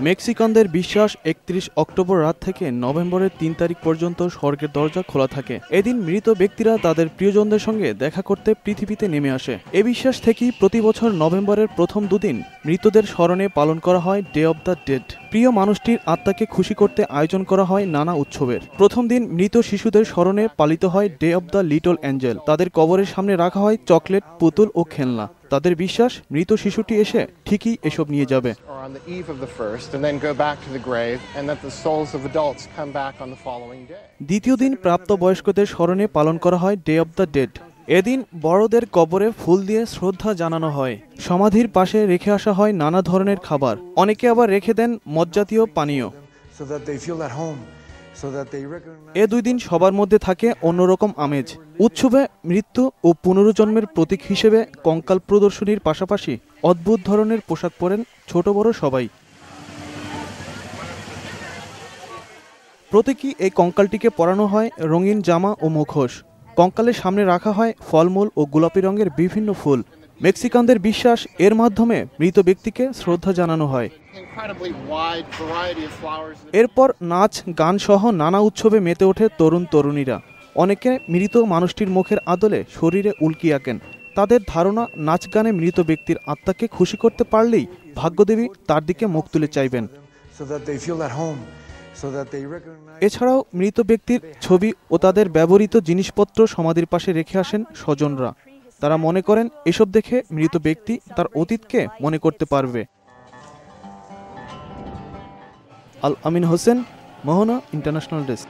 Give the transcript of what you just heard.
মেক্সিকানদের বিশ্বাস ৩১ অক্টোবর রাত থেকে নভেম্বরের ৩ তারিখ পর্যন্ত স্বর্গের দরজা খোলা থাকে। এদিন মৃত ব্যক্তিরা তাদের প্রিয়জনদের সঙ্গে দেখা করতে পৃথিবীতে নেমে আসে। এ বিশ্বাস থেকেই প্রতি বছর নভেম্বরের প্রথম দুদিন মৃতদের স্মরণে পালন করা হয় ডে অব দ্য ডেড। প্রিয় মানুষটির আত্মাকে খুশি করতে আয়োজন করা হয় নানা উৎসবের। প্রথম দিন মৃত শিশুদের স্মরণে পালিত হয় day of the little Angel. তাদের কবরের সামনে রাখা হয় চকলেট, পুতুল ও খেলনা। তাদের বিশ্বাস মৃত শিশুটি এসে ঠিকই এসব নিয়ে যাবে। দ্বিতীয় দিন প্রাপ্তবয়স্কদের স্মরণে পালন করা হয় ডে অব দ্য ডেড। এদিন বড়দের কবরে ফুল দিয়ে শ্রদ্ধা জানানো হয়। সমাধির পাশে রেখে আসা হয় নানা ধরনের খাবার, অনেকে আবার রেখে দেন মদজাতীয় পানীয়। এ দুই দিন সবার মধ্যে থাকে অন্যরকম আমেজ। উৎসবে মৃত্যু ও পুনরুজন্মের প্রতীক হিসেবে কঙ্কাল প্রদর্শনীর পাশাপাশি অদ্ভুত ধরনের পোশাক পরেন ছোট বড় সবাই। প্রতীকী এই কঙ্কালটিকে পরানো হয় রঙিন জামা ও মুখোশ। কঙ্কালের সামনে রাখা হয় ফলমূল ও গোলাপি রঙের বিভিন্ন ফুল। মেক্সিকানদের বিশ্বাস এর মাধ্যমে মৃত ব্যক্তিকে শ্রদ্ধা জানানো হয়। এরপর নাচ গান সহ নানা উৎসবে মেতে ওঠে তরুণ তরুণীরা। অনেকে মৃত মানুষটির মুখের আদলে শরীরে উল্কি আঁকেন। তাদের ধারণা, নাচ গানে মৃত ব্যক্তির আত্মাকে খুশি করতে পারলেই ভাগ্যদেবী তার দিকে মুখ তুলে চাইবেন। এছাড়াও মৃত ব্যক্তির ছবি ও তাদের ব্যবহৃত জিনিসপত্র সমাধির পাশে রেখে আসেন স্বজনরা। তারা মনে করেন এসব দেখে মৃত ব্যক্তি তার অতীতকে মনে করতে পারবে। আল আমিন হোসেন, মোহনা ইন্টারন্যাশনাল ডেস্ক।